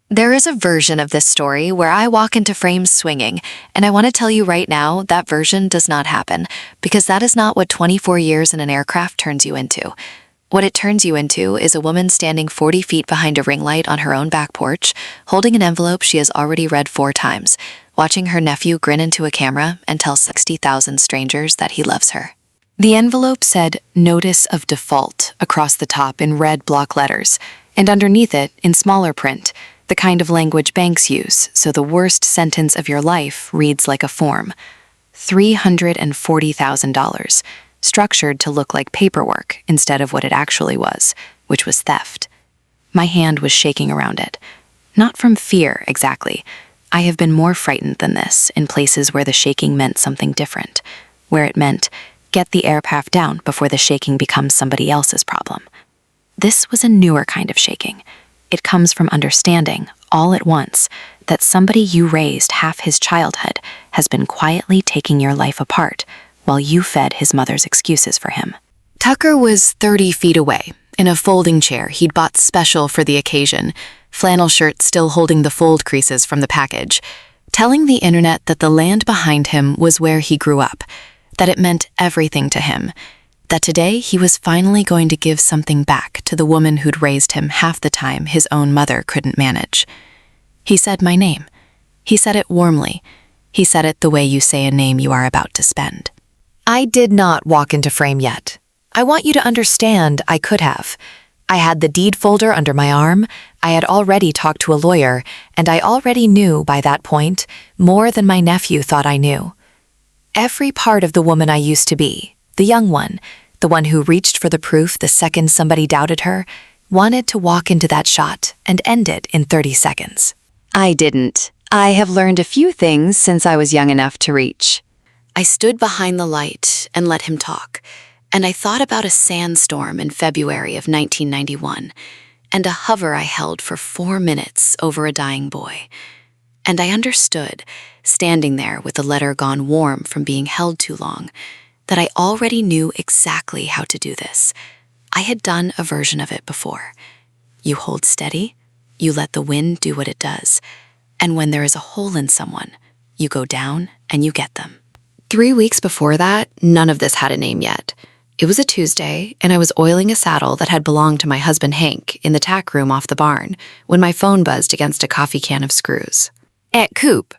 There is a version of this story where I walk into frames swinging, and I want to tell you right now that version does not happen, because that is not what 24 years in an aircraft turns you into. What it turns you into is a woman standing 40 feet behind a ring light on her own back porch, holding an envelope she has already read 4 times, watching her nephew grin into a camera and tell 60,000 strangers that he loves her. The envelope said "Notice of Default" across the top in red block letters, and underneath it, in smaller print, the kind of language banks use, so the worst sentence of your life reads like a form. $340,000, structured to look like paperwork instead of what it actually was, which was theft. My hand was shaking around it. Not from fear, exactly. I have been more frightened than this in places where the shaking meant something different, where it meant, get the aircraft down before the shaking becomes somebody else's problem. This was a newer kind of shaking. It comes from understanding, all at once, that somebody you raised half his childhood has been quietly taking your life apart while you fed his mother's excuses for him. Tucker was 30 feet away, in a folding chair he'd bought special for the occasion, flannel shirt still holding the fold creases from the package, telling the internet that the land behind him was where he grew up, that it meant everything to him, that today he was finally going to give something back to the woman who'd raised him half the time his own mother couldn't manage. He said my name. He said it warmly. He said it the way you say a name you are about to spend. I did not walk into frame yet. I want you to understand I could have. I had the deed folder under my arm, I had already talked to a lawyer, and I already knew, by that point, more than my nephew thought I knew. Every part of the woman I used to be, the young one, the one who reached for the proof the second somebody doubted her, wanted to walk into that shot and end it in 30 seconds. I didn't. I have learned a few things since I was young enough to reach. I stood behind the light and let him talk, and I thought about a sandstorm in February of 1991, and a hover I held for 4 minutes over a dying boy. And I understood, standing there with the letter gone warm from being held too long, that I already knew exactly how to do this. I had done a version of it before. You hold steady, you let the wind do what it does, and when there is a hole in someone, you go down and you get them. 3 weeks before that, none of this had a name yet. It was a Tuesday, and I was oiling a saddle that had belonged to my husband Hank in the tack room off the barn when my phone buzzed against a coffee can of screws. "Aunt Coop."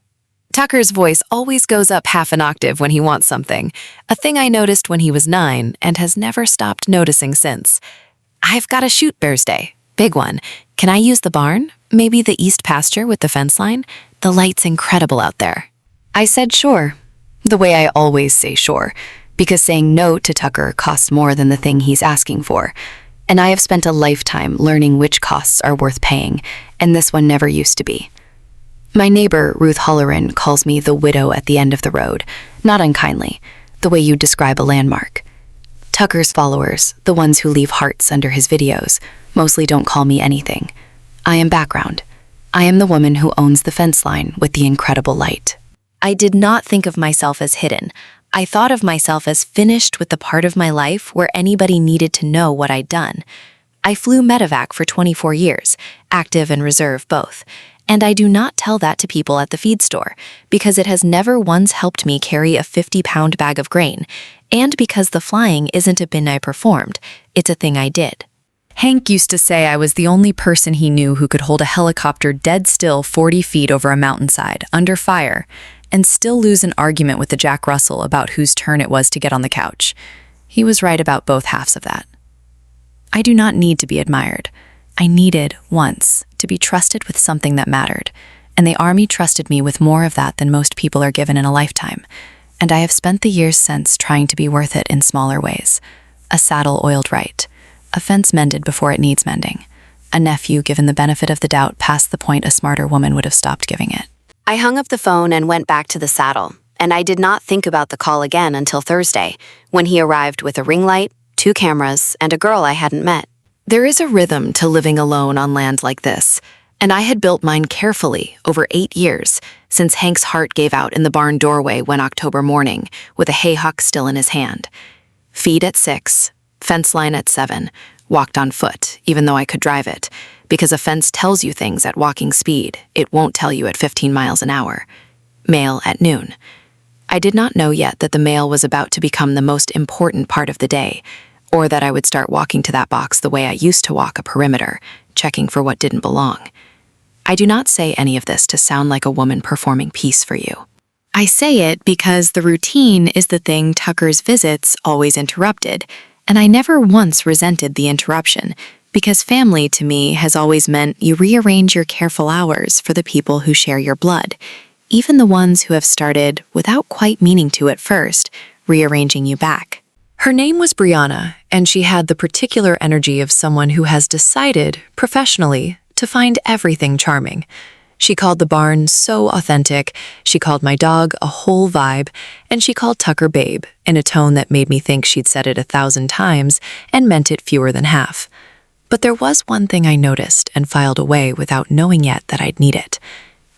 Tucker's voice always goes up half an octave when he wants something, a thing I noticed when he was 9 and has never stopped noticing since. "I've got a shoot Thursday. Big one. Can I use the barn? Maybe the east pasture with the fence line? The light's incredible out there." I said sure. The way I always say sure, because saying no to Tucker costs more than the thing he's asking for. And I have spent a lifetime learning which costs are worth paying, and this one never used to be. My neighbor, Ruth Holleran, calls me the widow at the end of the road, not unkindly, the way you'd describe a landmark. Tucker's followers, the ones who leave hearts under his videos, mostly don't call me anything. I am background. I am the woman who owns the fence line with the incredible light. I did not think of myself as hidden. I thought of myself as finished with the part of my life where anybody needed to know what I'd done. I flew medevac for 24 years, active and reserve both. And I do not tell that to people at the feed store, because it has never once helped me carry a 50-pound bag of grain, and because the flying isn't a bin I performed, it's a thing I did. Hank used to say I was the only person he knew who could hold a helicopter dead still 40 feet over a mountainside, under fire, and still lose an argument with the Jack Russell about whose turn it was to get on the couch. He was right about both halves of that. I do not need to be admired. I needed, once, to be trusted with something that mattered, and the Army trusted me with more of that than most people are given in a lifetime, and I have spent the years since trying to be worth it in smaller ways. A saddle oiled right, a fence mended before it needs mending, a nephew given the benefit of the doubt past the point a smarter woman would have stopped giving it. I hung up the phone and went back to the saddle, and I did not think about the call again until Thursday, when he arrived with a ring light, 2 cameras, and a girl I hadn't met. There is a rhythm to living alone on land like this, and I had built mine carefully over 8 years, since Hank's heart gave out in the barn doorway one October morning, with a hayhuck still in his hand. Feed at 6, fence line at 7, walked on foot, even though I could drive it, because a fence tells you things at walking speed. It won't tell you at 15 miles an hour. Mail at noon. I did not know yet that the mail was about to become the most important part of the day, or that I would start walking to that box the way I used to walk a perimeter, checking for what didn't belong. I do not say any of this to sound like a woman performing peace for you. I say it because the routine is the thing Tucker's visits always interrupted, and I never once resented the interruption, because family to me has always meant you rearrange your careful hours for the people who share your blood, even the ones who have started, without quite meaning to at first, rearranging you back. Her name was Brianna, and she had the particular energy of someone who has decided, professionally, to find everything charming. She called the barn so authentic, she called my dog a whole vibe, and she called Tucker babe in a tone that made me think she'd said it 1,000 times and meant it fewer than half. But there was one thing I noticed and filed away without knowing yet that I'd need it.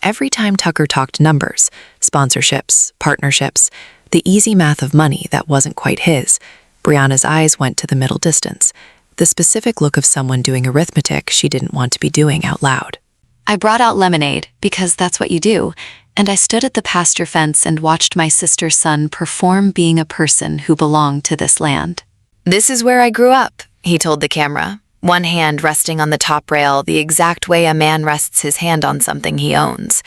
Every time Tucker talked numbers, sponsorships, partnerships, the easy math of money that wasn't quite his, Brianna's eyes went to the middle distance, the specific look of someone doing arithmetic she didn't want to be doing out loud. I brought out lemonade, because that's what you do, and I stood at the pasture fence and watched my sister's son perform being a person who belonged to this land. "This is where I grew up," he told the camera, one hand resting on the top rail the exact way a man rests his hand on something he owns.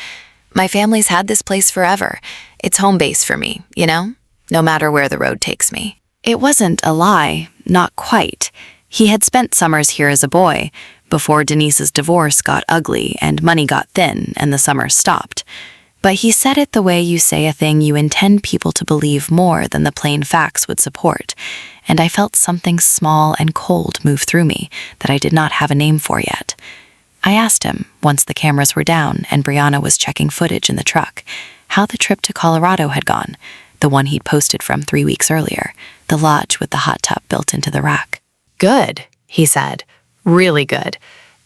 "My family's had this place forever. It's home base for me, you know? No matter where the road takes me." It wasn't a lie, not quite. He had spent summers here as a boy, before Denise's divorce got ugly and money got thin and the summers stopped. But he said it the way you say a thing you intend people to believe more than the plain facts would support, and I felt something small and cold move through me that I did not have a name for yet. I asked him, once the cameras were down and Brianna was checking footage in the truck, how the trip to Colorado had gone, the one he'd posted from 3 weeks earlier, the lodge with the hot tub built into the rack. "Good," he said. "Really good."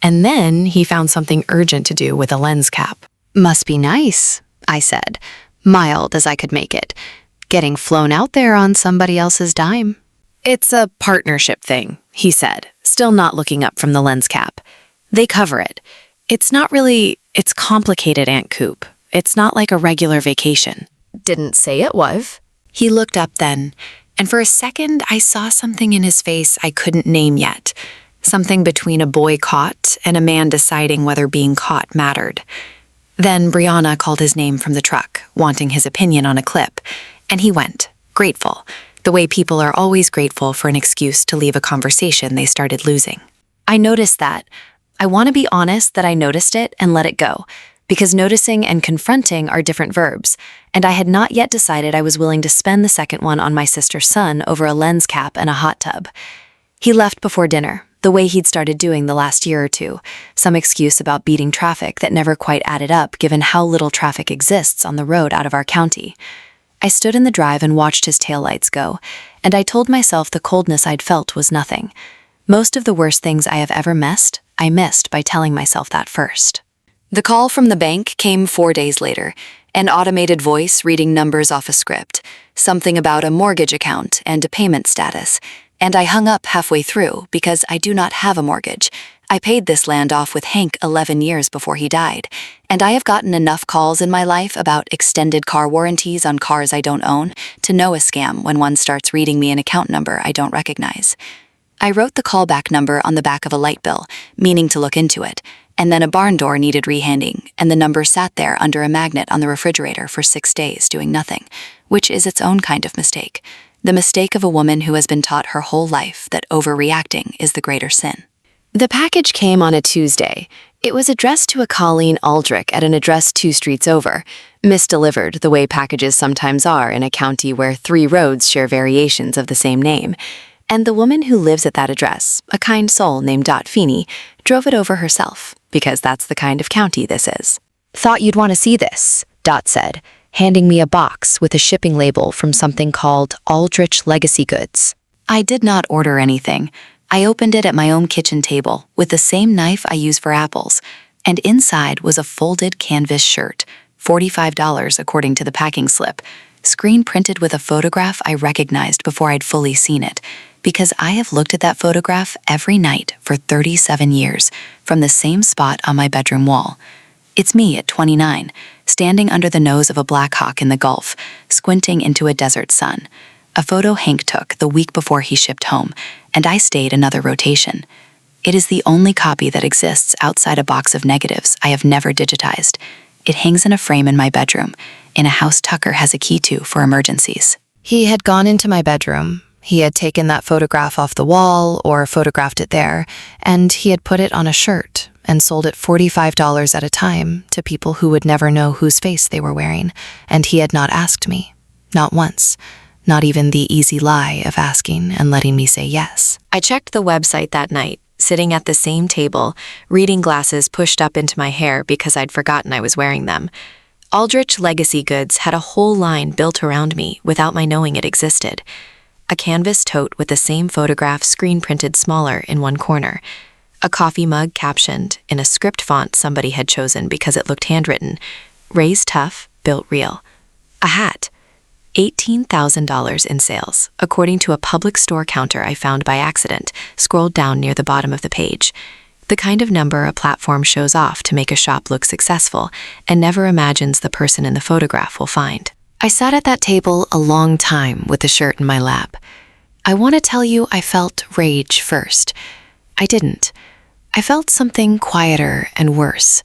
And then he found something urgent to do with a lens cap. "Must be nice," I said, mild as I could make it, "getting flown out there on somebody else's dime." "It's a partnership thing," he said, still not looking up from the lens cap. "They cover it. It's complicated, Aunt Coop. It's not like a regular vacation." "Didn't say it was." He looked up then, and for a second I saw something in his face I couldn't name yet. Something between a boy caught and a man deciding whether being caught mattered. Then Brianna called his name from the truck, wanting his opinion on a clip, and he went, grateful, the way people are always grateful for an excuse to leave a conversation they started losing. I noticed that. I want to be honest that I noticed it and let it go, because noticing and confronting are different verbs, and I had not yet decided I was willing to spend the second one on my sister's son over a lens cap and a hot tub. He left before dinner, the way he'd started doing the last year or two, some excuse about beating traffic that never quite added up given how little traffic exists on the road out of our county. I stood in the drive and watched his taillights go, and I told myself the coldness I'd felt was nothing. Most of the worst things I have ever missed, I missed by telling myself that first. The call from the bank came 4 days later, an automated voice reading numbers off a script, something about a mortgage account and a payment status, and I hung up halfway through because I do not have a mortgage. I paid this land off with Hank 11 years before he died, and I have gotten enough calls in my life about extended car warranties on cars I don't own to know a scam when one starts reading me an account number I don't recognize. I wrote the callback number on the back of a light bill, meaning to look into it, and then a barn door needed rehanding, and the number sat there under a magnet on the refrigerator for 6 days doing nothing, which is its own kind of mistake. The mistake of a woman who has been taught her whole life that overreacting is the greater sin. The package came on a Tuesday. It was addressed to a Colleen Aldrich at an address 2 streets over, misdelivered the way packages sometimes are in a county where 3 roads share variations of the same name. And the woman who lives at that address, a kind soul named Dot Feeney, drove it over herself, because that's the kind of county this is. "Thought you'd want to see this," Dot said, handing me a box with a shipping label from something called Aldrich Legacy Goods. I did not order anything. I opened it at my own kitchen table with the same knife I use for apples, and inside was a folded canvas shirt, $45 according to the packing slip, screen printed with a photograph I recognized before I'd fully seen it, because I have looked at that photograph every night for 37 years, from the same spot on my bedroom wall. It's me at 29, standing under the nose of a Black Hawk in the Gulf, squinting into a desert sun. A photo Hank took the week before he shipped home, and I stayed another rotation. It is the only copy that exists outside a box of negatives I have never digitized. It hangs in a frame in my bedroom, in a house Tucker has a key to for emergencies. He had gone into my bedroom. He had taken that photograph off the wall or photographed it there, and he had put it on a shirt and sold it $45 at a time to people who would never know whose face they were wearing, and he had not asked me. Not once. Not even the easy lie of asking and letting me say yes. I checked the website that night, sitting at the same table, reading glasses pushed up into my hair because I'd forgotten I was wearing them. Aldrich Legacy Goods had a whole line built around me without my knowing it existed. A canvas tote with the same photograph screen printed smaller in one corner. A coffee mug captioned, in a script font somebody had chosen because it looked handwritten, "Raised tough, built real." A hat. $18,000 in sales, according to a public store counter I found by accident, scrolled down near the bottom of the page. The kind of number a platform shows off to make a shop look successful and never imagines the person in the photograph will find. I sat at that table a long time with the shirt in my lap. I want to tell you I felt rage first. I didn't. I felt something quieter and worse,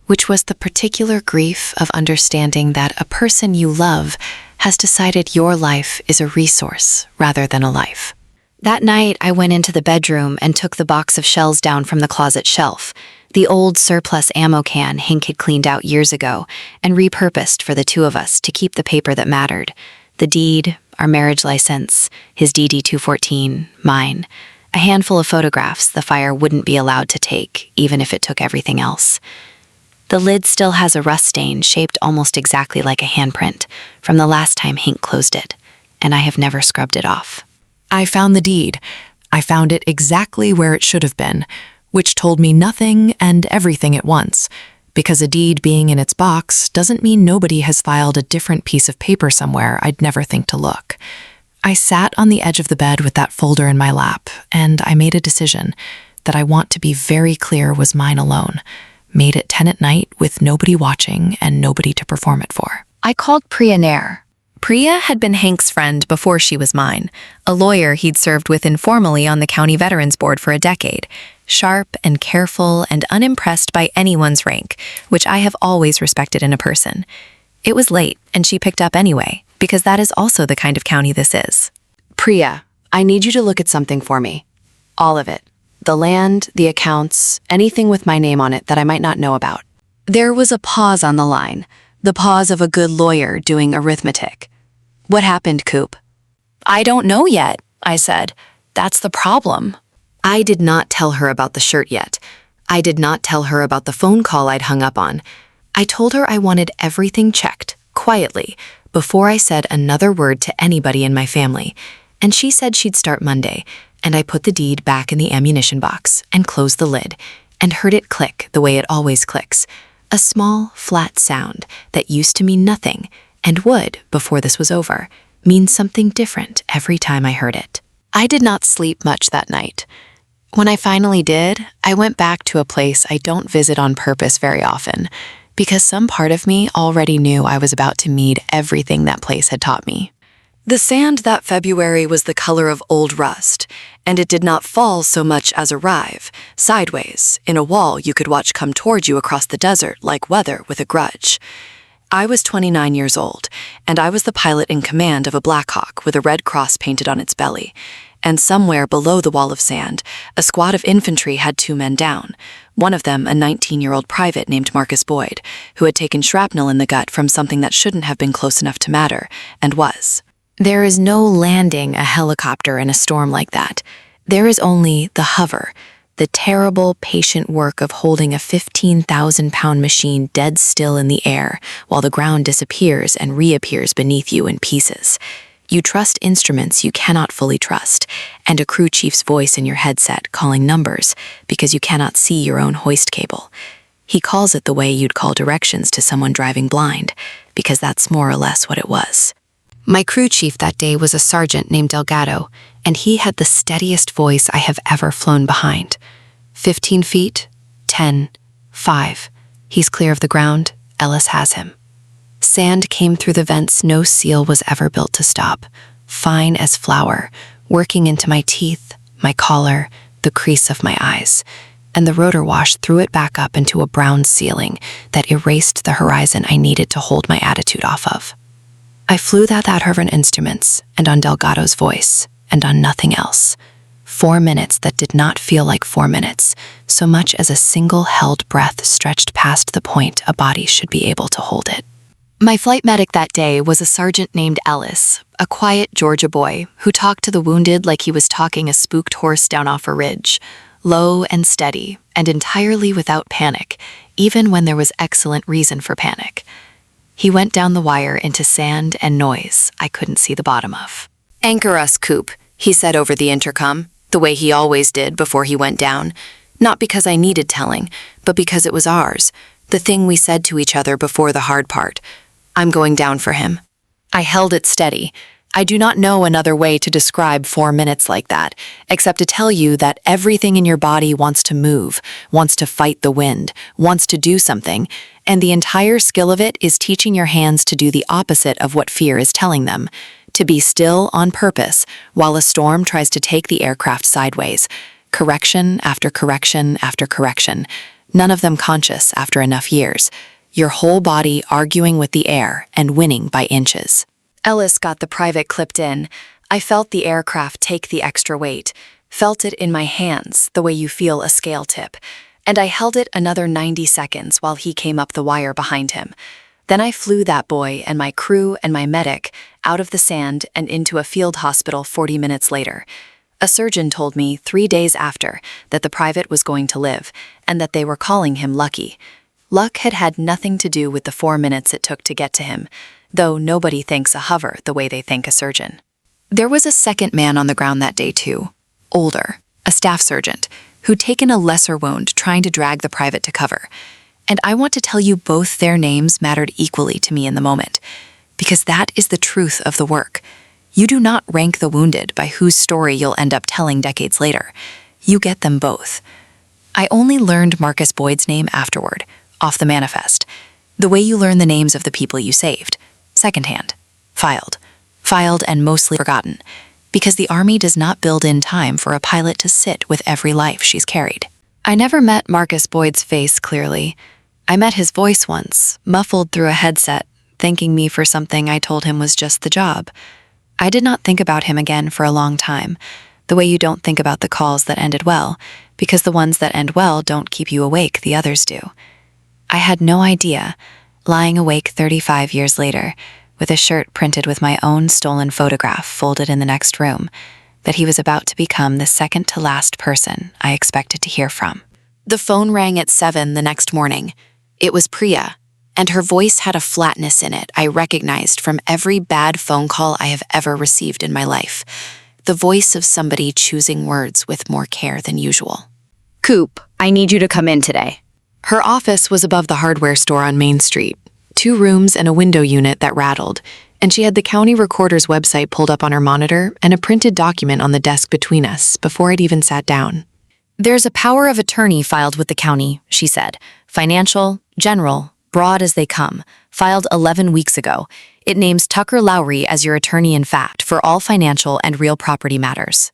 which was the particular grief of understanding that a person you love has decided your life is a resource rather than a life. That night, I went into the bedroom and took the box of shells down from the closet shelf, the old surplus ammo can Hank had cleaned out years ago and repurposed for the two of us to keep the paper that mattered. The deed, our marriage license, his DD-214, mine. A handful of photographs the fire wouldn't be allowed to take, even if it took everything else. The lid still has a rust stain shaped almost exactly like a handprint from the last time Hank closed it, and I have never scrubbed it off. I found the deed. I found it exactly where it should have been, which told me nothing and everything at once, because a deed being in its box doesn't mean nobody has filed a different piece of paper somewhere I'd never think to look. I sat on the edge of the bed with that folder in my lap, and I made a decision that I want to be very clear was mine alone. Made at 10 at night with nobody watching and nobody to perform it for. I called Priya Nair. Priya had been Hank's friend before she was mine, a lawyer he'd served with informally on the County Veterans Board for a decade, sharp and careful and unimpressed by anyone's rank, which I have always respected in a person. It was late, and she picked up anyway, because that is also the kind of county this is. Priya, I need you to look at something for me. All of it. The land, the accounts, anything with my name on it that I might not know about. There was a pause on the line, the pause of a good lawyer doing arithmetic. What happened, Coop? I don't know yet, I said. That's the problem. I did not tell her about the shirt yet. I did not tell her about the phone call I'd hung up on. I told her I wanted everything checked, quietly, before I said another word to anybody in my family. And she said she'd start Monday, and I put the deed back in the ammunition box and closed the lid, and heard it click the way it always clicks. A small, flat sound that used to mean nothing, and would, before this was over, mean something different every time I heard it. I did not sleep much that night. When I finally did, I went back to a place I don't visit on purpose very often, because some part of me already knew I was about to need everything that place had taught me. The sand that February was the color of old rust, and it did not fall so much as arrive, sideways, in a wall you could watch come toward you across the desert like weather with a grudge. I was 29 years old, and I was the pilot in command of a Black Hawk with a red cross painted on its belly, and somewhere below the wall of sand, a squad of infantry had 2 men down, one of them a 19-year-old private named Marcus Boyd, who had taken shrapnel in the gut from something that shouldn't have been close enough to matter, and was. There is no landing a helicopter in a storm like that. There is only the hover, the terrible, patient work of holding a 15,000-pound machine dead still in the air while the ground disappears and reappears beneath you in pieces. You trust instruments you cannot fully trust, and a crew chief's voice in your headset calling numbers because you cannot see your own hoist cable. He calls it the way you'd call directions to someone driving blind, because that's more or less what it was. My crew chief that day was a sergeant named Delgado, and he had the steadiest voice I have ever flown behind. 15 feet, 10, 5. He's clear of the ground, Ellis has him. Sand came through the vents no seal was ever built to stop, fine as flour, working into my teeth, my collar, the crease of my eyes, and the rotor wash threw it back up into a brown ceiling that erased the horizon I needed to hold my attitude off of. I flew that Hervan instruments and on Delgado's voice and on nothing else. 4 minutes that did not feel like 4 minutes, so much as a single held breath stretched past the point a body should be able to hold it. My flight medic that day was a sergeant named Ellis, a quiet Georgia boy who talked to the wounded like he was talking a spooked horse down off a ridge, low and steady and entirely without panic, even when there was excellent reason for panic. He went down the wire into sand and noise I couldn't see the bottom of. "Anchor us, Coop," he said over the intercom, the way he always did before he went down, not because I needed telling, but because it was ours, the thing we said to each other before the hard part. "I'm going down for him." I held it steady. I do not know another way to describe 4 minutes like that, except to tell you that everything in your body wants to move, wants to fight the wind, wants to do something, and the entire skill of it is teaching your hands to do the opposite of what fear is telling them, to be still on purpose while a storm tries to take the aircraft sideways, correction after correction after correction, none of them conscious after enough years, your whole body arguing with the air and winning by inches. Ellis got the private clipped in. I felt the aircraft take the extra weight, felt it in my hands the way you feel a scale tip, and I held it another 90 seconds while he came up the wire behind him. Then I flew that boy and my crew and my medic out of the sand and into a field hospital 40 minutes later. A surgeon told me 3 days after that the private was going to live and that they were calling him lucky. Luck had had nothing to do with the 4 minutes it took to get to him, though nobody thanks a hover the way they thank a surgeon. There was a second man on the ground that day too, older, a staff sergeant, who'd taken a lesser wound trying to drag the private to cover. And I want to tell you both their names mattered equally to me in the moment, because that is the truth of the work. You do not rank the wounded by whose story you'll end up telling decades later. You get them both. I only learned Marcus Boyd's name afterward, off the manifest, the way you learn the names of the people you saved. Secondhand, filed and mostly forgotten, because the Army does not build in time for a pilot to sit with every life she's carried. I never met Marcus Boyd's face clearly. I met his voice once, muffled through a headset, thanking me for something I told him was just the job. I did not think about him again for a long time, the way you don't think about the calls that ended well, because the ones that end well don't keep you awake, the others do. I had no idea, lying awake 35 years later, with a shirt printed with my own stolen photograph folded in the next room, that he was about to become the second to last person I expected to hear from. The phone rang at 7 the next morning. It was Priya, and her voice had a flatness in it I recognized from every bad phone call I have ever received in my life. The voice of somebody choosing words with more care than usual. "Coop, I need you to come in today." Her office was above the hardware store on Main Street, 2 rooms and a window unit that rattled, and she had the county recorder's website pulled up on her monitor and a printed document on the desk between us before I'd even sat down. "There's a power of attorney filed with the county," she said. "Financial, general, broad as they come, filed 11 weeks ago. It names Tucker Lowry as your attorney in fact for all financial and real property matters."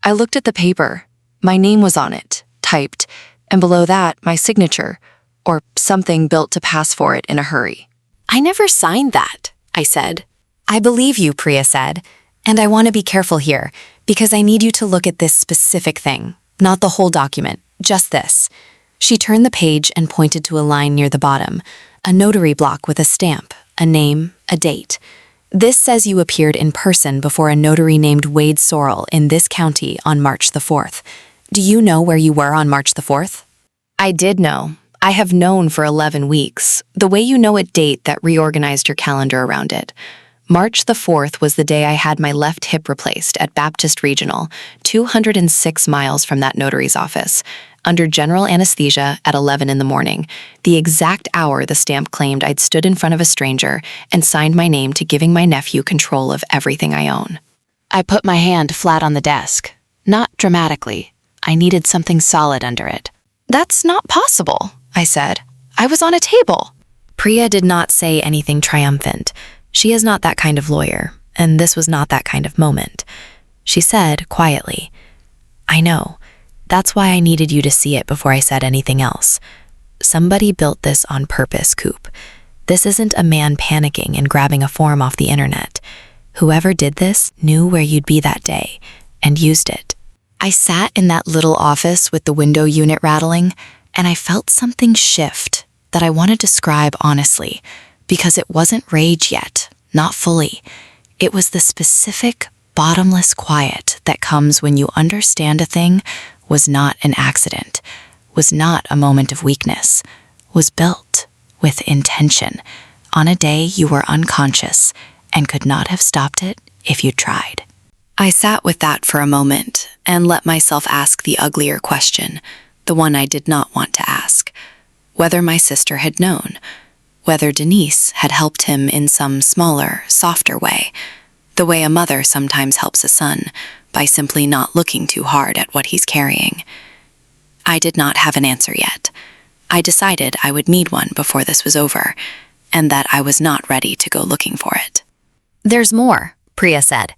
I looked at the paper. My name was on it, typed, and below that, my signature, or something built to pass for it in a hurry. "I never signed that," I said. "I believe you," Priya said, "and I want to be careful here, because I need you to look at this specific thing, not the whole document, just this." She turned the page and pointed to a line near the bottom, a notary block with a stamp, a name, a date. "This says you appeared in person before a notary named Wade Sorrell in this county on March the 4th. Do you know where you were on March the 4th? I did know. I have known for 11 weeks, the way you know a date that reorganized your calendar around it. March the 4th was the day I had my left hip replaced at Baptist Regional, 206 miles from that notary's office, under general anesthesia at 11 in the morning, the exact hour the stamp claimed I'd stood in front of a stranger and signed my name to giving my nephew control of everything I own. I put my hand flat on the desk. Not dramatically. I needed something solid under it. "That's not possible," I said. "I was on a table." Priya did not say anything triumphant. She is not that kind of lawyer, and this was not that kind of moment. She said quietly, "I know. That's why I needed you to see it before I said anything else. Somebody built this on purpose, Coop. This isn't a man panicking and grabbing a form off the internet. Whoever did this knew where you'd be that day and used it." I sat in that little office with the window unit rattling, and I felt something shift that I want to describe honestly, because it wasn't rage yet, not fully. It was the specific, bottomless quiet that comes when you understand a thing was not an accident, was not a moment of weakness, was built with intention on a day you were unconscious and could not have stopped it if you tried. I sat with that for a moment and let myself ask the uglier question, the one I did not want to ask. Whether my sister had known, whether Denise had helped him in some smaller, softer way, the way a mother sometimes helps a son by simply not looking too hard at what he's carrying. I did not have an answer yet. I decided I would need one before this was over, and that I was not ready to go looking for it. "There's more," Priya said.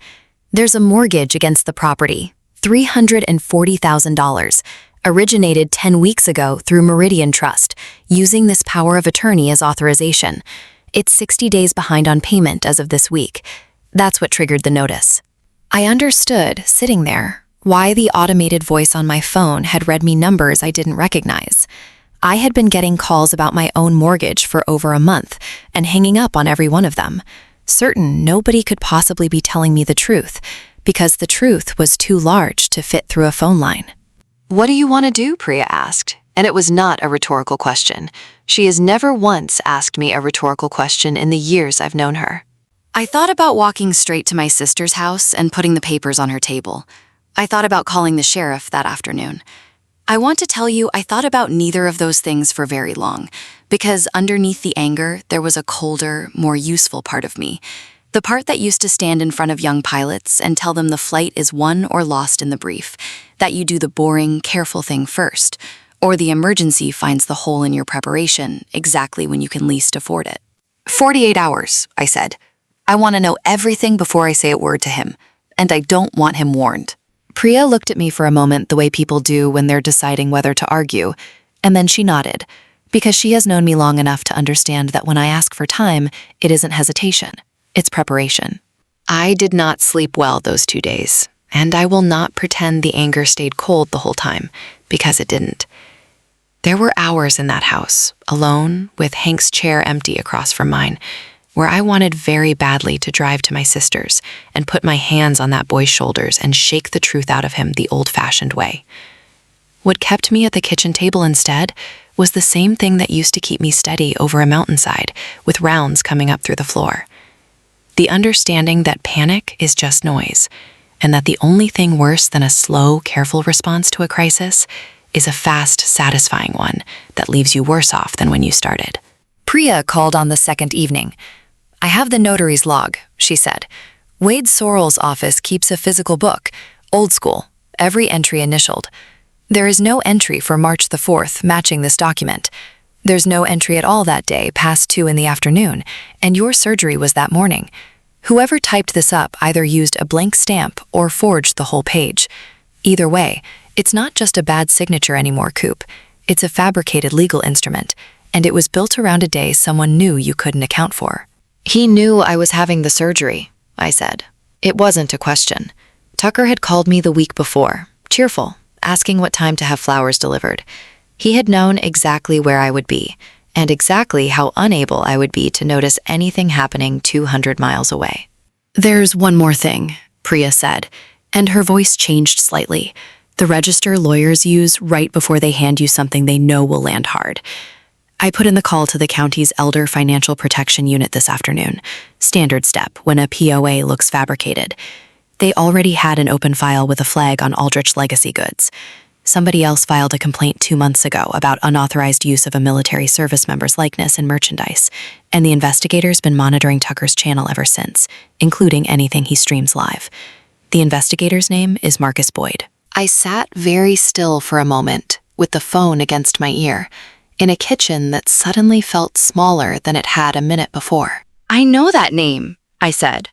"There's a mortgage against the property, $340,000, originated 10 weeks ago through Meridian Trust, using this power of attorney as authorization. It's 60 days behind on payment as of this week. That's what triggered the notice." I understood, sitting there, why the automated voice on my phone had read me numbers I didn't recognize. I had been getting calls about my own mortgage for over a month and hanging up on every one of them, certain nobody could possibly be telling me the truth, because the truth was too large to fit through a phone line. "What do you want to do?" Priya asked, and it was not a rhetorical question. She has never once asked me a rhetorical question in the years I've known her. I thought about walking straight to my sister's house and putting the papers on her table. I thought about calling the sheriff that afternoon. I want to tell you I thought about neither of those things for very long, because underneath the anger there was a colder, more useful part of me. The part that used to stand in front of young pilots and tell them the flight is won or lost in the brief, that you do the boring, careful thing first, or the emergency finds the hole in your preparation exactly when you can least afford it. 48 hours, I said. I want to know everything before I say a word to him, and I don't want him warned. Priya looked at me for a moment the way people do when they're deciding whether to argue, and then she nodded, because she has known me long enough to understand that when I ask for time, it isn't hesitation, it's preparation. I did not sleep well those 2 days, and I will not pretend the anger stayed cold the whole time, because it didn't. There were hours in that house, alone, with Hank's chair empty across from mine, where I wanted very badly to drive to my sister's and put my hands on that boy's shoulders and shake the truth out of him the old-fashioned way. What kept me at the kitchen table instead was the same thing that used to keep me steady over a mountainside, with rounds coming up through the floor. The understanding that panic is just noise, and that the only thing worse than a slow, careful response to a crisis is a fast, satisfying one that leaves you worse off than when you started. Priya called on the second evening. "I have the notary's log," she said. "Wade Sorrell's office keeps a physical book, old school, every entry initialed. There is no entry for March the 4th matching this document. There's no entry at all that day past 2 in the afternoon, and your surgery was that morning. Whoever typed this up either used a blank stamp or forged the whole page. Either way, it's not just a bad signature anymore, Coop. It's a fabricated legal instrument, and it was built around a day someone knew you couldn't account for." "He knew I was having the surgery," I said. It wasn't a question. Tucker had called me the week before, cheerful, asking what time to have flowers delivered. He had known exactly where I would be, and exactly how unable I would be to notice anything happening 200 miles away. "There's one more thing," Priya said, and her voice changed slightly. The register lawyers use right before they hand you something they know will land hard. I put in the call to the county's Elder Financial Protection Unit this afternoon. Standard step when a POA looks fabricated. They already had an open file with a flag on Aldrich Legacy goods. Somebody else filed a complaint 2 months ago about unauthorized use of a military service member's likeness in merchandise, and the investigator's been monitoring Tucker's channel ever since, including anything he streams live. The investigator's name is Marcus Boyd. I sat very still for a moment, with the phone against my ear, in a kitchen that suddenly felt smaller than it had a minute before. I know that name, I said.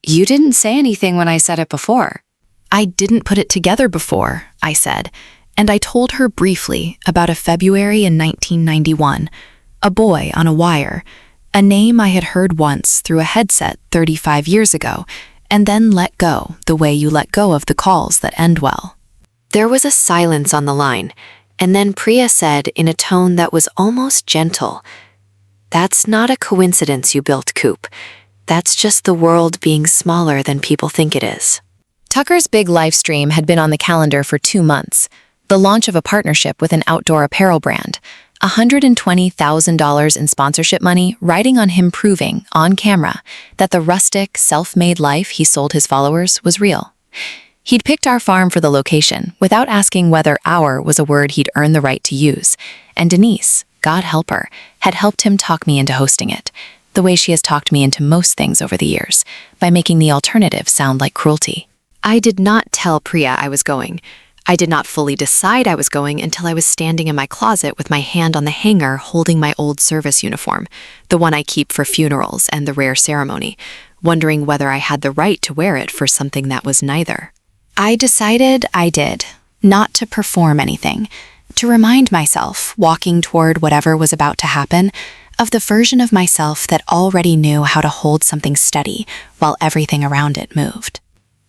You didn't say anything when I said it before. I didn't put it together before, I said, and I told her briefly about a February in 1991, a boy on a wire, a name I had heard once through a headset 35 years ago, and then let go the way you let go of the calls that end well. There was a silence on the line, and then Priya said in a tone that was almost gentle, "That's not a coincidence you built, Coop. That's just the world being smaller than people think it is." Tucker's big live stream had been on the calendar for 2 months, the launch of a partnership with an outdoor apparel brand, $120,000 in sponsorship money riding on him proving, on camera, that the rustic, self-made life he sold his followers was real. He'd picked our farm for the location without asking whether "our" was a word he'd earned the right to use, and Denise, God help her, had helped him talk me into hosting it, the way she has talked me into most things over the years, by making the alternative sound like cruelty. I did not tell Priya I was going. I did not fully decide I was going until I was standing in my closet with my hand on the hanger holding my old service uniform, the one I keep for funerals and the rare ceremony, wondering whether I had the right to wear it for something that was neither. I decided I did, not to perform anything, to remind myself, walking toward whatever was about to happen, of the version of myself that already knew how to hold something steady while everything around it moved.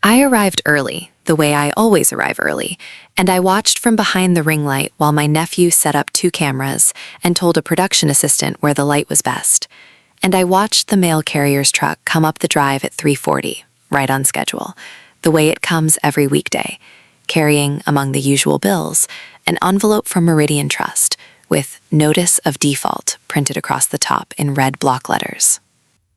I arrived early, the way I always arrive early, and I watched from behind the ring light while my nephew set up 2 cameras and told a production assistant where the light was best. And I watched the mail carrier's truck come up the drive at 3:40, right on schedule, the way it comes every weekday, carrying, among the usual bills, an envelope from Meridian Trust with "Notice of Default" printed across the top in red block letters.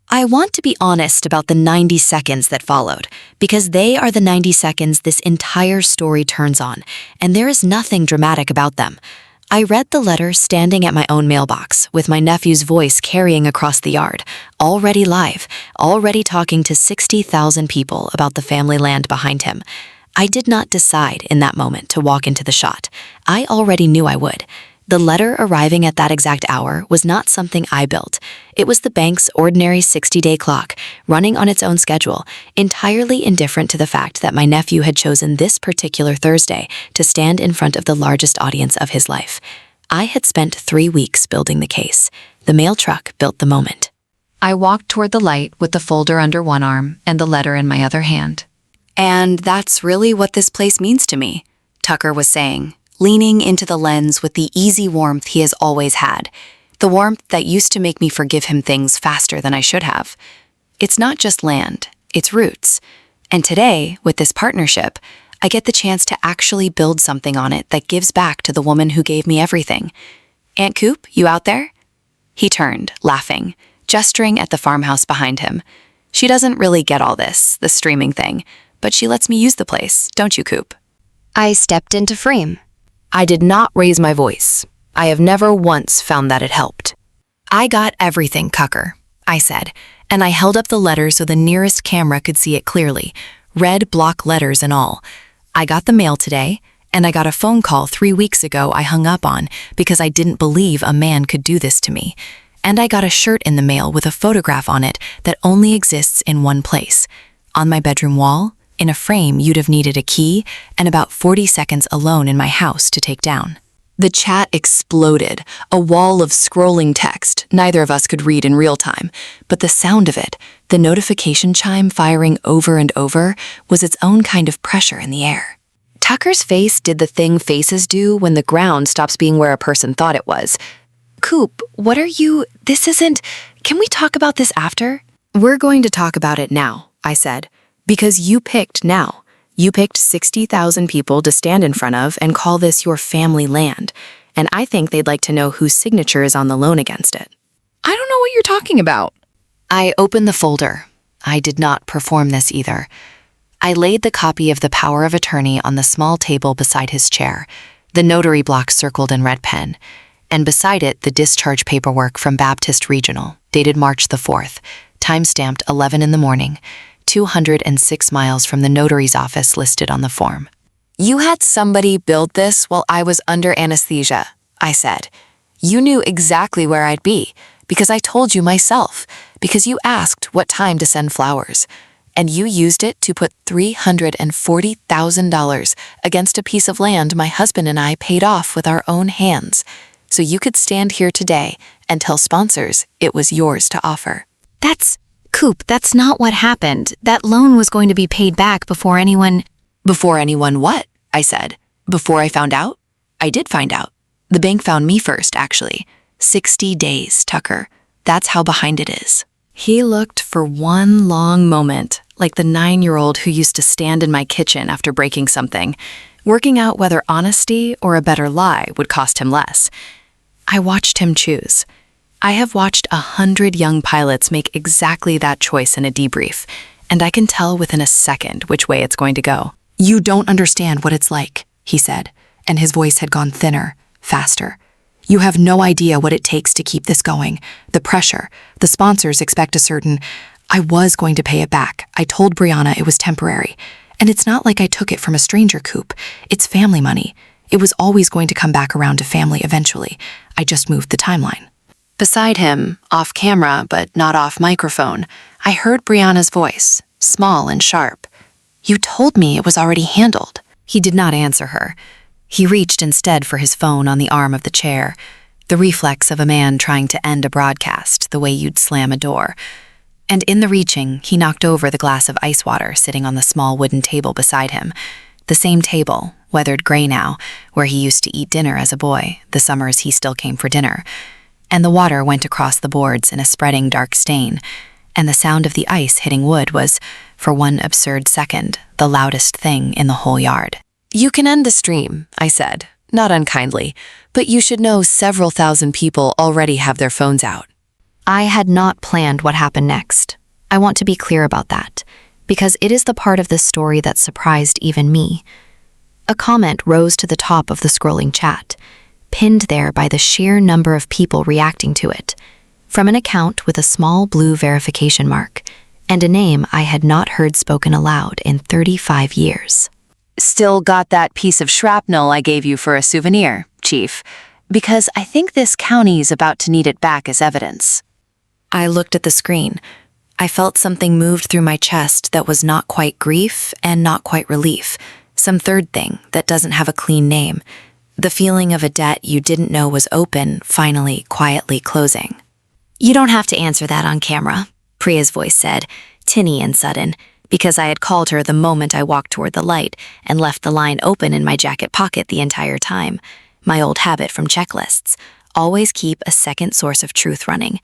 I want to be honest about the 90 seconds that followed, because they are the 90 seconds this entire story turns on, and there is nothing dramatic about them. I read the letter standing at my own mailbox, with my nephew's voice carrying across the yard, already live, already talking to 60,000 people about the family land behind him. I did not decide in that moment to walk into the shot. I already knew I would. The letter arriving at that exact hour was not something I built. It was the bank's ordinary 60-day clock, running on its own schedule, entirely indifferent to the fact that my nephew had chosen this particular Thursday to stand in front of the largest audience of his life. I had spent 3 weeks building the case. The mail truck built the moment. I walked toward the light with the folder under one arm and the letter in my other hand. "And that's really what this place means to me," Tucker was saying, leaning into the lens with the easy warmth he has always had, the warmth that used to make me forgive him things faster than I should have. It's not just land, it's roots. And today, with this partnership, I get the chance to actually build something on it that gives back to the woman who gave me everything. "Aunt Coop, you out there?" He turned, laughing, gesturing at the farmhouse behind him. "She doesn't really get all this, the streaming thing, but she lets me use the place, don't you, Coop?" I stepped into frame. I did not raise my voice. I have never once found that it helped. "I got everything, Tucker," I said, and I held up the letter so the nearest camera could see it clearly, red block letters and all. "I got the mail today, and I got a phone call 3 weeks ago I hung up on because I didn't believe a man could do this to me. And I got a shirt in the mail with a photograph on it that only exists in one place, on my bedroom wall, in a frame you'd have needed a key and about 40 seconds alone in my house to take down." The chat exploded, a wall of scrolling text neither of us could read in real time, but the sound of it, the notification chime firing over and over, was its own kind of pressure in the air. Tucker's face did the thing faces do when the ground stops being where a person thought it was. "Coop, what are you... Can we talk about this after?" "We're going to talk about it now," I said. "Because you picked now. You picked 60,000 people to stand in front of and call this your family land. and I think they'd like to know whose signature is on the loan against it. I don't know what you're talking about. I opened the folder. I did not perform this either. I laid the copy of the power of attorney on the small table beside his chair, the notary block circled in red pen, and beside it the discharge paperwork from Baptist Regional, dated March the 4th, time-stamped 11 in the morning, 206 miles from the notary's office listed on the form. You had somebody build this while I was under anesthesia, I said. You knew exactly where I'd be, because I told you myself, because you asked what time to send flowers, and you used it to put $340,000 against a piece of land my husband and I paid off with our own hands, so you could stand here today and tell sponsors it was yours to offer. That's not what happened. That loan was going to be paid back before anyone... Before anyone what? I said. Before I found out? I did find out. The bank found me first, actually. 60 days, Tucker. That's how behind it is. He looked for one long moment, like the 9-year-old who used to stand in my kitchen after breaking something, working out whether honesty or a better lie would cost him less. I watched him choose. I have watched 100 young pilots make exactly that choice in a debrief, and I can tell within a second which way it's going to go. You don't understand what it's like, he said, and his voice had gone thinner, faster. You have no idea what it takes to keep this going. The pressure. The sponsors expect a certain... I was going to pay it back. I told Brianna it was temporary. And it's not like I took it from a stranger, Coop. It's family money. It was always going to come back around to family eventually. I just moved the timeline. Beside him, off camera but not off microphone, I heard Brianna's voice, small and sharp. You told me it was already handled. He did not answer her. He reached instead for his phone on the arm of the chair, the reflex of a man trying to end a broadcast the way you'd slam a door. And in the reaching, he knocked over the glass of ice water sitting on the small wooden table beside him, the same table, weathered gray now, where he used to eat dinner as a boy, the summers he still came for dinner. And the water went across the boards in a spreading dark stain, and the sound of the ice hitting wood was, for one absurd second, the loudest thing in the whole yard. You can end the stream, I said, not unkindly, but you should know several thousand people already have their phones out. I had not planned what happened next. I want to be clear about that, because it is the part of this story that surprised even me. A comment rose to the top of the scrolling chat, pinned there by the sheer number of people reacting to it, from an account with a small blue verification mark, and a name I had not heard spoken aloud in 35 years. Still got that piece of shrapnel I gave you for a souvenir, Chief, because I think this county is about to need it back as evidence. I looked at the screen. I felt something moved through my chest that was not quite grief and not quite relief, some third thing that doesn't have a clean name. The feeling of a debt you didn't know was open, finally, quietly closing. You don't have to answer that on camera, Priya's voice said, tinny and sudden, because I had called her the moment I walked toward the light and left the line open in my jacket pocket the entire time. My old habit from checklists, always keep a second source of truth running.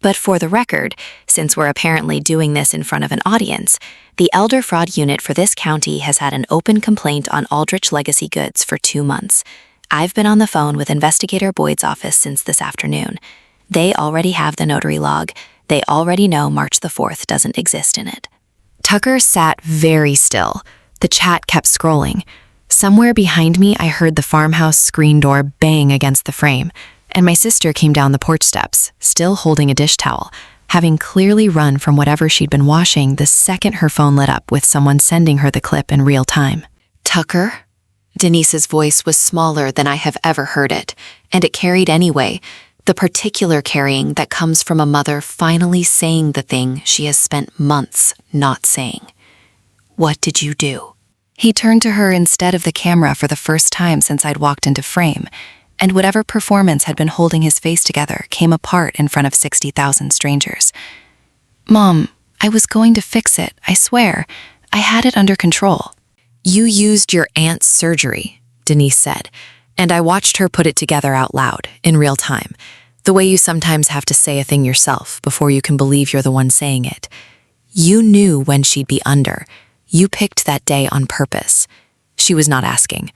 But for the record, since we're apparently doing this in front of an audience, the Elder Fraud Unit for this county has had an open complaint on Aldrich Legacy Goods for 2 months. I've been on the phone with Investigator Boyd's office since this afternoon. They already have the notary log. They already know March the 4th doesn't exist in it. Tucker sat very still. The chat kept scrolling. Somewhere behind me, I heard the farmhouse screen door bang against the frame, and my sister came down the porch steps, still holding a dish towel, having clearly run from whatever she'd been washing the second her phone lit up with someone sending her the clip in real time. Tucker? Denise's voice was smaller than I have ever heard it, and it carried anyway, the particular carrying that comes from a mother finally saying the thing she has spent months not saying. What did you do? He turned to her instead of the camera for the first time since I'd walked into frame, and whatever performance had been holding his face together came apart in front of 60,000 strangers. Mom, I was going to fix it, I swear. I had it under control. You used your aunt's surgery, Denise said, and I watched her put it together out loud, in real time, the way you sometimes have to say a thing yourself before you can believe you're the one saying it. You knew when she'd be under. You picked that day on purpose. She was not asking.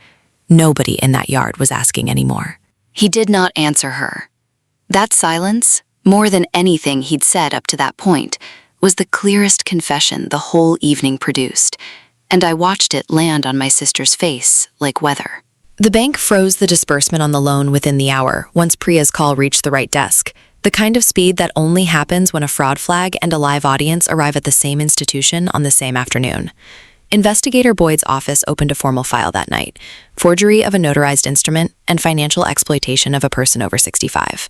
Nobody in that yard was asking anymore. He did not answer her. That silence, more than anything he'd said up to that point, was the clearest confession the whole evening produced, and I watched it land on my sister's face like weather. The bank froze the disbursement on the loan within the hour once Priya's call reached the right desk, the kind of speed that only happens when a fraud flag and a live audience arrive at the same institution on the same afternoon. Investigator Boyd's office opened a formal file that night: forgery of a notarized instrument and financial exploitation of a person over 65.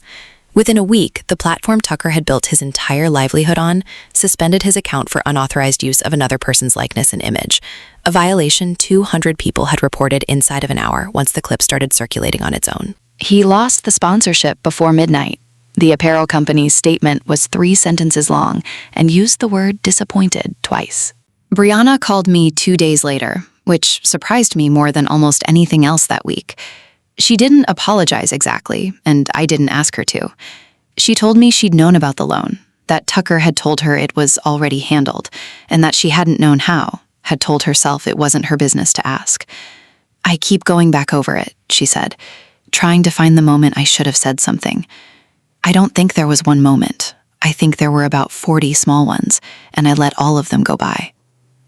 Within a week, the platform Tucker had built his entire livelihood on suspended his account for unauthorized use of another person's likeness and image, a violation 200 people had reported inside of an hour once the clip started circulating on its own. He lost the sponsorship before midnight. The apparel company's statement was 3 sentences long and used the word disappointed twice. Brianna called me 2 days later, which surprised me more than almost anything else that week. She didn't apologize exactly, and I didn't ask her to. She told me she'd known about the loan, that Tucker had told her it was already handled, and that she hadn't known how, had told herself it wasn't her business to ask. "I keep going back over it," she said, trying to find the moment I should have said something. "I don't think there was one moment. I think there were about 40 small ones, and I let all of them go by.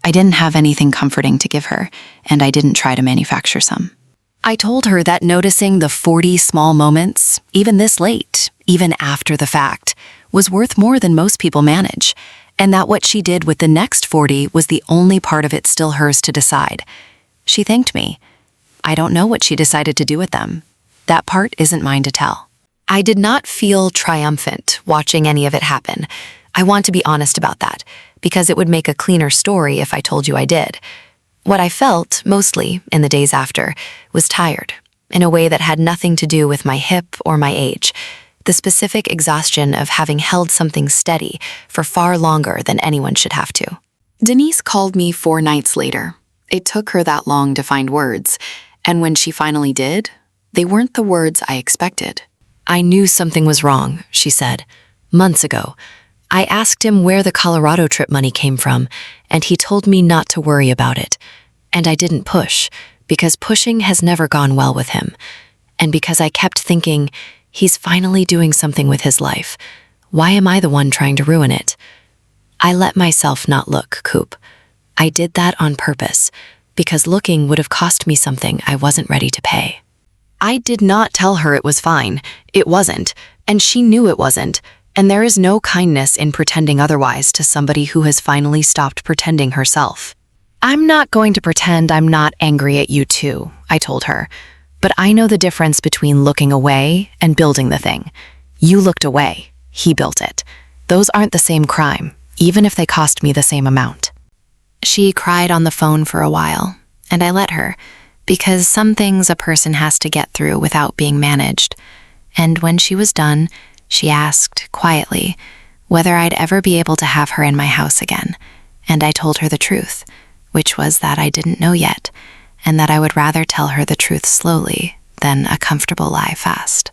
I didn't have anything comforting to give her, and I didn't try to manufacture some." I told her that noticing the 40 small moments, even this late, even after the fact, was worth more than most people manage, and that what she did with the next 40 was the only part of it still hers to decide. She thanked me. I don't know what she decided to do with them. That part isn't mine to tell. I did not feel triumphant watching any of it happen. I want to be honest about that, because it would make a cleaner story if I told you I did. What I felt, mostly, in the days after, was tired, in a way that had nothing to do with my hip or my age, the specific exhaustion of having held something steady for far longer than anyone should have to. Denise called me 4 nights later. It took her that long to find words, and when she finally did, they weren't the words I expected. "I knew something was wrong," she said, "months ago. I asked him where the Colorado trip money came from, and he told me not to worry about it. And I didn't push, because pushing has never gone well with him. And because I kept thinking, he's finally doing something with his life. Why am I the one trying to ruin it? I let myself not look, Coop. I did that on purpose, because looking would have cost me something I wasn't ready to pay." I did not tell her it was fine. It wasn't, and she knew it wasn't. And there is no kindness in pretending otherwise to somebody who has finally stopped pretending herself. "I'm not going to pretend I'm not angry at you too," I told her. "But I know the difference between looking away and building the thing. You looked away. He built it. Those aren't the same crime, even if they cost me the same amount." She cried on the phone for a while, and I let her, because some things a person has to get through without being managed. And when she was done, she asked, quietly, whether I'd ever be able to have her in my house again, and I told her the truth, which was that I didn't know yet, and that I would rather tell her the truth slowly than a comfortable lie fast.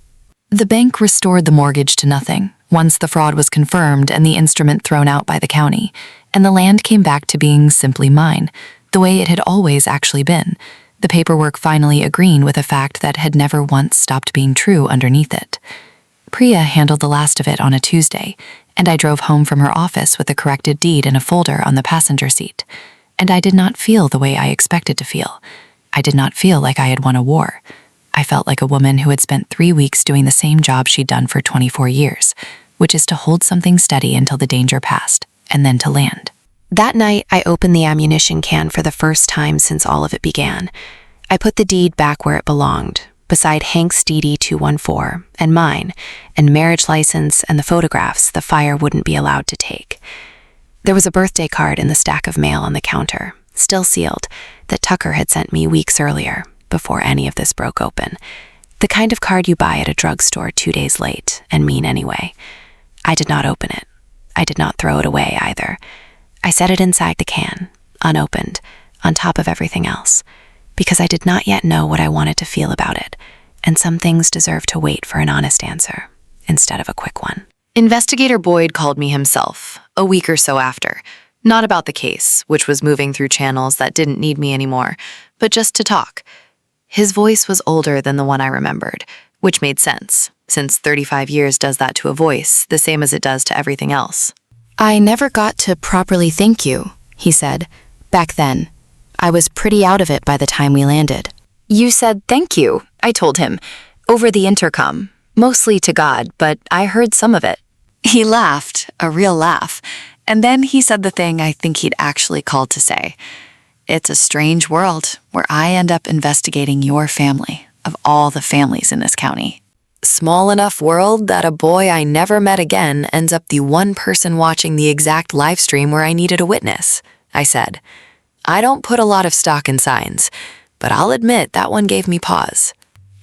The bank restored the mortgage to nothing once the fraud was confirmed and the instrument thrown out by the county, and the land came back to being simply mine, the way it had always actually been, the paperwork finally agreeing with a fact that had never once stopped being true underneath it. Priya handled the last of it on a Tuesday, and I drove home from her office with the corrected deed in a folder on the passenger seat. And I did not feel the way I expected to feel. I did not feel like I had won a war. I felt like a woman who had spent 3 weeks doing the same job she'd done for 24 years, which is to hold something steady until the danger passed, and then to land. That night, I opened the ammunition can for the first time since all of it began. I put the deed back where it belonged, beside Hank's DD 214 and mine, and marriage license and the photographs the fire wouldn't be allowed to take. There was a birthday card in the stack of mail on the counter, still sealed, that Tucker had sent me weeks earlier, before any of this broke open. The kind of card you buy at a drugstore 2 days late, and mean anyway. I did not open it. I did not throw it away either. I set it inside the can, unopened, on top of everything else, because I did not yet know what I wanted to feel about it, and some things deserve to wait for an honest answer, instead of a quick one. Investigator Boyd called me himself, a week or so after, not about the case, which was moving through channels that didn't need me anymore, but just to talk. His voice was older than the one I remembered, which made sense, since 35 years does that to a voice, the same as it does to everything else. I never got to properly thank you, he said. Back then. I was pretty out of it by the time we landed. You said thank you, I told him, over the intercom, mostly to God, but I heard some of it. He laughed, a real laugh, and then he said the thing I think he'd actually called to say. It's a strange world where I end up investigating your family, of all the families in this county. Small enough world that a boy I never met again ends up the one person watching the exact live stream where I needed a witness, I said. I don't put a lot of stock in signs, but I'll admit that one gave me pause.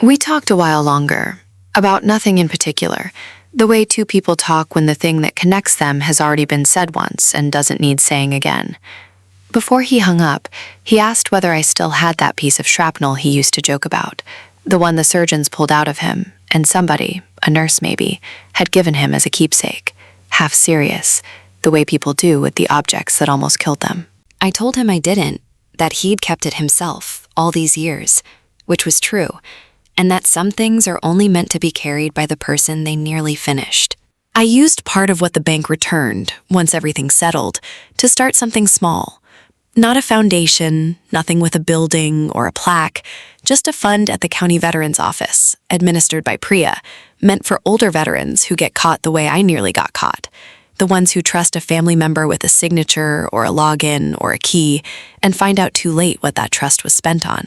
We talked a while longer, about nothing in particular, the way two people talk when the thing that connects them has already been said once and doesn't need saying again. Before he hung up, he asked whether I still had that piece of shrapnel he used to joke about, the one the surgeons pulled out of him, and somebody, a nurse maybe, had given him as a keepsake, half serious, the way people do with the objects that almost killed them. I told him I didn't, that he'd kept it himself all these years, which was true, and that some things are only meant to be carried by the person they nearly finished. I used part of what the bank returned, once everything settled, to start something small. Not a foundation, nothing with a building or a plaque, just a fund at the county veterans office, administered by Priya, meant for older veterans who get caught the way I nearly got caught. The ones who trust a family member with a signature or a login or a key and find out too late what that trust was spent on.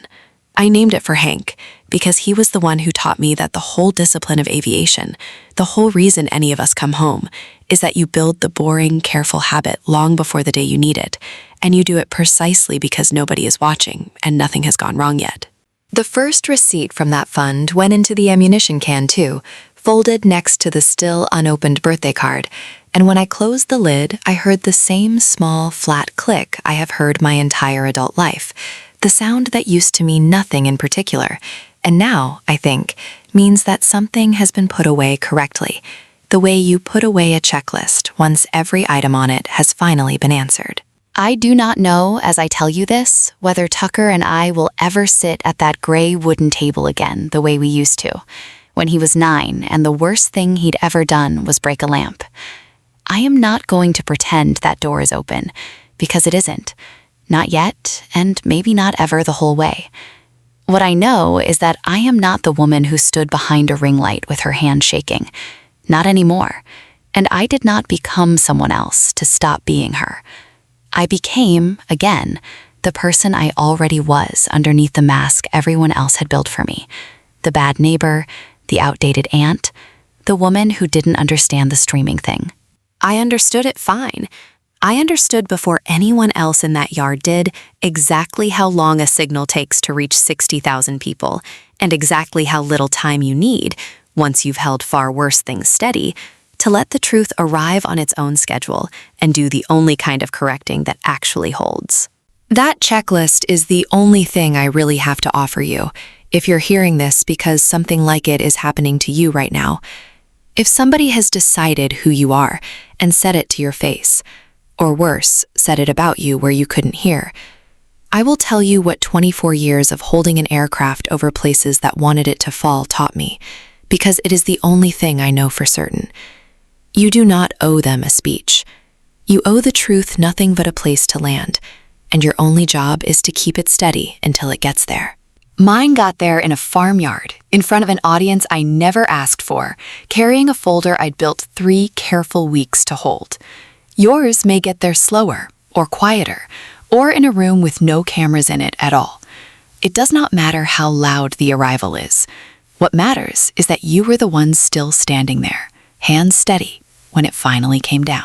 I named it for Hank because he was the one who taught me that the whole discipline of aviation, the whole reason any of us come home, is that you build the boring, careful habit long before the day you need it, and you do it precisely because nobody is watching and nothing has gone wrong yet. The first receipt from that fund went into the ammunition can too, folded next to the still unopened birthday card, and when I closed the lid, I heard the same small, flat click I have heard my entire adult life, the sound that used to mean nothing in particular, and now, I think, means that something has been put away correctly, the way you put away a checklist once every item on it has finally been answered. I do not know, as I tell you this, whether Tucker and I will ever sit at that gray wooden table again the way we used to, when he was 9 and the worst thing he'd ever done was break a lamp. I am not going to pretend that door is open, because it isn't. Not yet, and maybe not ever the whole way. What I know is that I am not the woman who stood behind a ring light with her hand shaking. Not anymore. And I did not become someone else to stop being her. I became, again, the person I already was underneath the mask everyone else had built for me. The bad neighbor, the outdated aunt, the woman who didn't understand the streaming thing. I understood it fine. I understood before anyone else in that yard did exactly how long a signal takes to reach 60,000 people, and exactly how little time you need, once you've held far worse things steady, to let the truth arrive on its own schedule and do the only kind of correcting that actually holds. That checklist is the only thing I really have to offer you, if you're hearing this because something like it is happening to you right now. If somebody has decided who you are and said it to your face, or worse, said it about you where you couldn't hear, I will tell you what 24 years of holding an aircraft over places that wanted it to fall taught me, because it is the only thing I know for certain. You do not owe them a speech. You owe the truth nothing but a place to land, and your only job is to keep it steady until it gets there. Mine got there in a farmyard, in front of an audience I never asked for, carrying a folder I'd built 3 careful weeks to hold. Yours may get there slower, or quieter, or in a room with no cameras in it at all. It does not matter how loud the arrival is. What matters is that you were the ones still standing there, hands steady, when it finally came down.